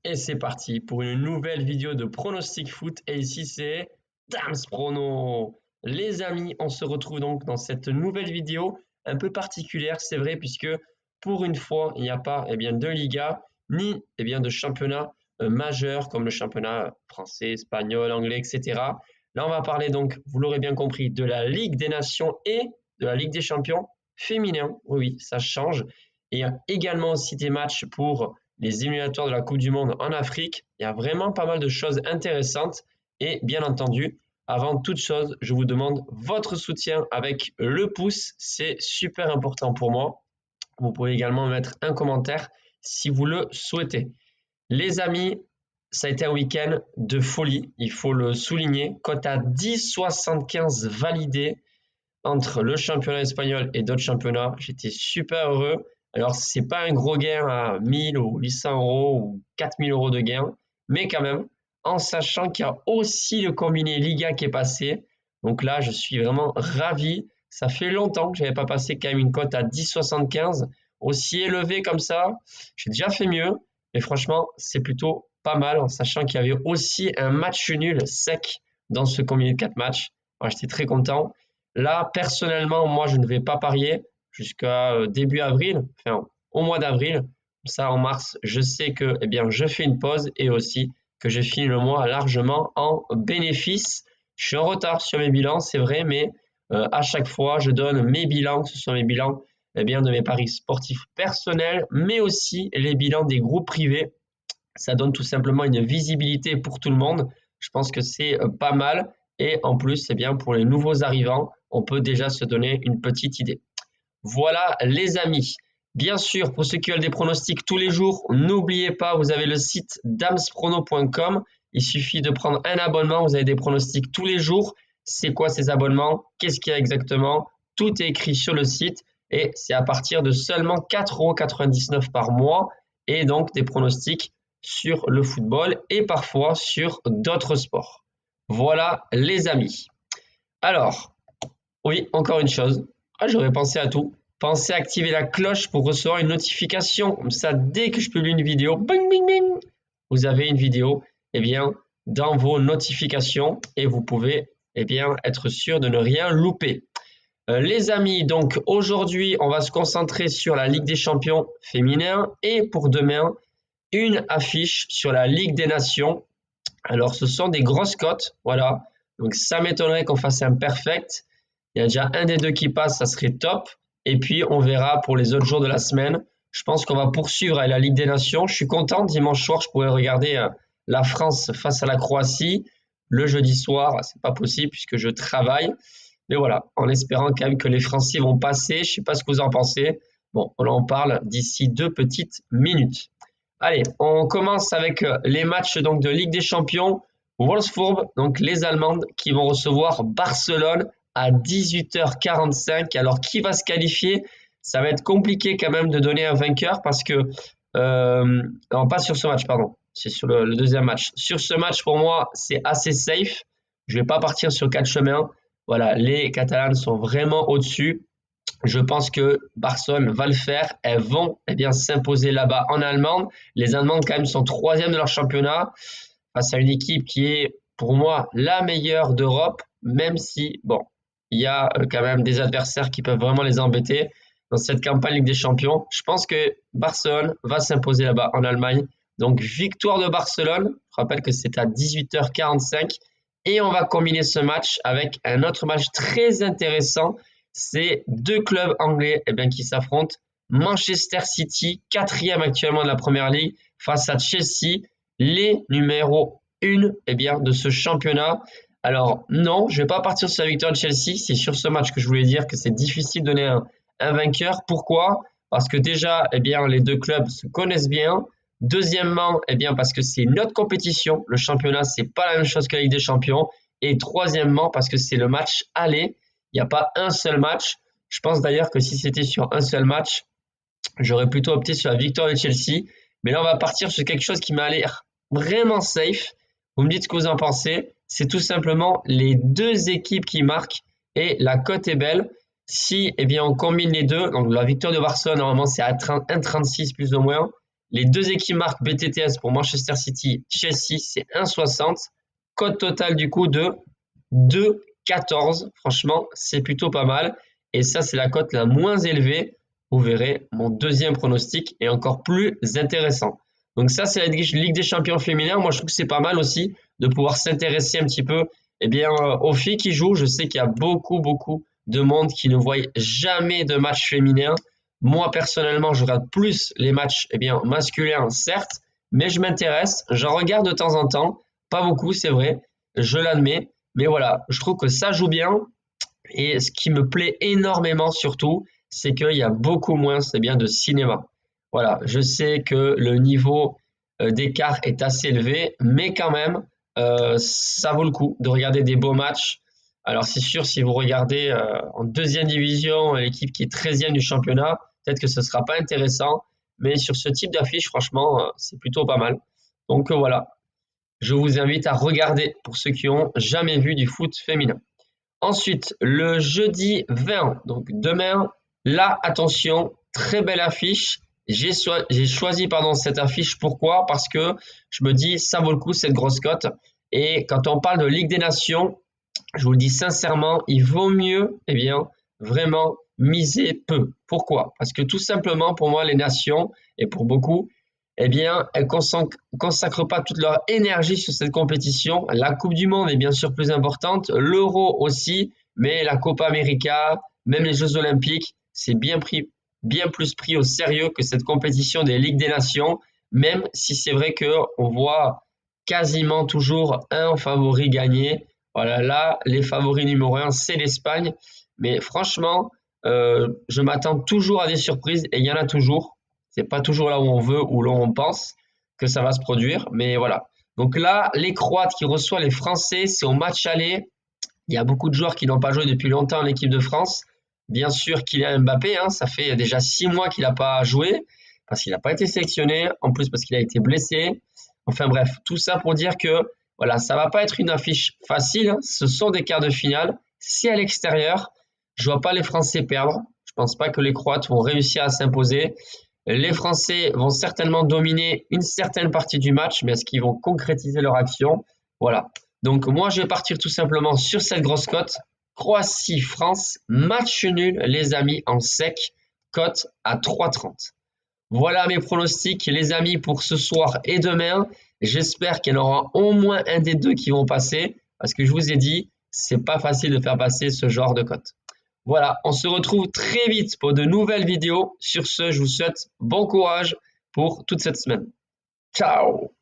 Et c'est parti pour une nouvelle vidéo de pronostic foot. Et ici, c'est Dams Prono. Les amis, on se retrouve donc dans cette nouvelle vidéo un peu particulière, c'est vrai, puisque pour une fois, il n'y a pas de Liga ni de championnat majeur comme le championnat français, espagnol, anglais, etc. Là, on va parler donc, vous l'aurez bien compris, de la Ligue des Nations et de la Ligue des Champions féminin. Oui, ça change. Et également aussi des matchs pour les éliminatoires de la Coupe du Monde en Afrique. Il y a vraiment pas mal de choses intéressantes. Et bien entendu, avant toute chose, je vous demande votre soutien avec le pouce. C'est super important pour moi. Vous pouvez également mettre un commentaire si vous le souhaitez. Les amis, ça a été un week-end de folie, il faut le souligner. Cote à 10,75 validé entre le championnat espagnol et d'autres championnats. J'étais super heureux. Alors, ce n'est pas un gros gain à 1000 ou 800 euros ou 4000 euros de gain, mais quand même, en sachant qu'il y a aussi le combiné Liga qui est passé. Donc là, je suis vraiment ravi. Ça fait longtemps que je n'avais pas passé quand même une cote à 10,75 aussi élevée comme ça. J'ai déjà fait mieux, mais franchement, c'est plutôt pas mal en sachant qu'il y avait aussi un match nul sec dans ce combiné de 4 matchs. Alors, j'étais très content. Là, personnellement, moi, je ne vais pas parier jusqu'à début avril, enfin au mois d'avril. Ça, en mars, je sais que je fais une pause et aussi que je finis le mois largement en bénéfice. Je suis en retard sur mes bilans, c'est vrai, mais à chaque fois, je donne mes bilans, que ce soit mes bilans de mes paris sportifs personnels, mais aussi les bilans des groupes privés. Ça donne tout simplement une visibilité pour tout le monde. Je pense que c'est pas mal. Et en plus, pour les nouveaux arrivants, on peut déjà se donner une petite idée. Voilà les amis. Bien sûr, pour ceux qui veulent des pronostics tous les jours, n'oubliez pas, vous avez le site damsprono.com. Il suffit de prendre un abonnement, vous avez des pronostics tous les jours. C'est quoi ces abonnements? Qu'est-ce qu'il y a exactement? Tout est écrit sur le site et c'est à partir de seulement 4,99 € par mois et donc des pronostics sur le football et parfois sur d'autres sports. Voilà les amis. Alors, oui, encore une chose. J'aurais pensé à tout. Pensez à activer la cloche pour recevoir une notification. Comme ça, dès que je publie une vidéo, bing, bing, bing, vous avez une vidéo dans vos notifications et vous pouvez être sûr de ne rien louper. Les amis, donc aujourd'hui, on va se concentrer sur la Ligue des Champions féminin et pour demain, une affiche sur la Ligue des Nations. Alors, ce sont des grosses cotes, voilà. Donc, ça m'étonnerait qu'on fasse un perfect. Il y a déjà un des deux qui passe, ça serait top. Et puis, on verra pour les autres jours de la semaine. Je pense qu'on va poursuivre avec la Ligue des Nations. Je suis content. Dimanche soir, je pourrais regarder la France face à la Croatie. Le jeudi soir, c'est pas possible puisque je travaille. Mais voilà, en espérant quand même que les Français vont passer. Je sais pas ce que vous en pensez. Bon, on en parle d'ici 2 petites minutes. Allez, on commence avec les matchs donc de Ligue des Champions. Wolfsburg, donc les Allemandes qui vont recevoir Barcelone à 18h45. Alors, qui va se qualifier? Ça va être compliqué quand même de donner un vainqueur parce que... non, pas sur ce match, pardon. C'est sur le deuxième match. Sur ce match, pour moi, c'est assez safe. Je ne vais pas partir sur 4 chemins. Voilà, les Catalanes sont vraiment au-dessus. Je pense que Barcelone va le faire. Elles vont s'imposer là-bas en Allemagne. Les Allemandes, quand même, sont 3e de leur championnat face à une équipe qui est, pour moi, la meilleure d'Europe, même si, bon, il y a quand même des adversaires qui peuvent vraiment les embêter dans cette campagne Ligue des Champions. Je pense que Barcelone va s'imposer là-bas en Allemagne. Donc, victoire de Barcelone. Je rappelle que c'est à 18h45. Et on va combiner ce match avec un autre match très intéressant. C'est 2 clubs anglais qui s'affrontent. Manchester City, 4e actuellement de la Première Ligue, face à Chelsea, les numéros 1 de ce championnat. Alors non, je ne vais pas partir sur la victoire de Chelsea. C'est sur ce match que je voulais dire que c'est difficile de donner un vainqueur. Pourquoi? Parce que déjà, les 2 clubs se connaissent bien. Deuxièmement, parce que c'est une autre compétition. Le championnat, c'est pas la même chose que la Ligue des Champions. Et troisièmement, parce que c'est le match aller. Il n'y a pas un seul match. Je pense d'ailleurs que si c'était sur un seul match, j'aurais plutôt opté sur la victoire de Chelsea. Mais là, on va partir sur quelque chose qui m'a l'air vraiment safe. Vous me dites ce que vous en pensez. C'est tout simplement les 2 équipes qui marquent et la cote est belle. Si on combine les deux, donc la victoire de Barcelone, normalement, c'est à 1,36 plus ou moins. Les deux équipes marquent BTTS pour Manchester City, Chelsea, c'est 1,60. Cote totale du coup de 2,14. Franchement, c'est plutôt pas mal. Et ça, c'est la cote la moins élevée. Vous verrez, mon deuxième pronostic est encore plus intéressant. Donc ça, c'est la Ligue des Champions féminin. Moi, je trouve que c'est pas mal aussi de pouvoir s'intéresser un petit peu aux filles qui jouent. Je sais qu'il y a beaucoup de monde qui ne voit jamais de match féminin. Moi, personnellement, je regarde plus les matchs masculins, certes, mais je m'intéresse. J'en regarde de temps en temps. Pas beaucoup, c'est vrai, je l'admets. Mais voilà, je trouve que ça joue bien. Et ce qui me plaît énormément surtout, c'est qu'il y a beaucoup moins de cinéma. Voilà, je sais que le niveau d'écart est assez élevé, mais quand même, ça vaut le coup de regarder des beaux matchs. Alors c'est sûr, si vous regardez en deuxième division l'équipe qui est 13e du championnat, peut-être que ce ne sera pas intéressant, mais sur ce type d'affiche, franchement, c'est plutôt pas mal. Donc voilà, je vous invite à regarder pour ceux qui n'ont jamais vu du foot féminin. Ensuite, le jeudi 20, donc demain, là, attention, très belle affiche. J'ai choisi cette affiche. Pourquoi? Parce que je me dis, ça vaut le coup, cette grosse cote. Et quand on parle de Ligue des Nations, je vous le dis sincèrement, il vaut mieux, vraiment miser peu. Pourquoi? Parce que tout simplement, pour moi, les nations, et pour beaucoup, elles consacrent pas toute leur énergie sur cette compétition. La Coupe du Monde est bien sûr plus importante, l'Euro aussi, mais la Copa América, même les Jeux Olympiques, c'est bien plus pris au sérieux que cette compétition des Ligues des Nations, même si c'est vrai qu'on voit quasiment toujours un favori gagner. Voilà, là, les favoris numéro 1, c'est l'Espagne. Mais franchement, je m'attends toujours à des surprises et il y en a toujours. C'est pas toujours là où on veut ou là où on pense que ça va se produire, mais voilà. Donc là, les Croates qui reçoivent les Français, c'est au match aller. Il y a beaucoup de joueurs qui n'ont pas joué depuis longtemps en équipe de France. Bien sûr, Kylian Mbappé, ça fait déjà 6 mois qu'il n'a pas joué parce qu'il n'a pas été sélectionné, en plus parce qu'il a été blessé. Enfin bref, tout ça pour dire que voilà, ça va pas être une affiche facile. Ce sont des quarts de finale. C'est à l'extérieur. Je vois pas les Français perdre. Je pense pas que les Croates vont réussir à s'imposer. Les Français vont certainement dominer une certaine partie du match, mais est-ce qu'ils vont concrétiser leur action? Voilà. Donc moi, je vais partir tout simplement sur cette grosse cote. Croatie-France, match nul, les amis, en sec, cote à 3,30. Voilà mes pronostics, les amis, pour ce soir et demain. J'espère qu'il y en aura au moins un des deux qui vont passer, parce que je vous ai dit, c'est pas facile de faire passer ce genre de cote. Voilà, on se retrouve très vite pour de nouvelles vidéos. Sur ce, je vous souhaite bon courage pour toute cette semaine. Ciao!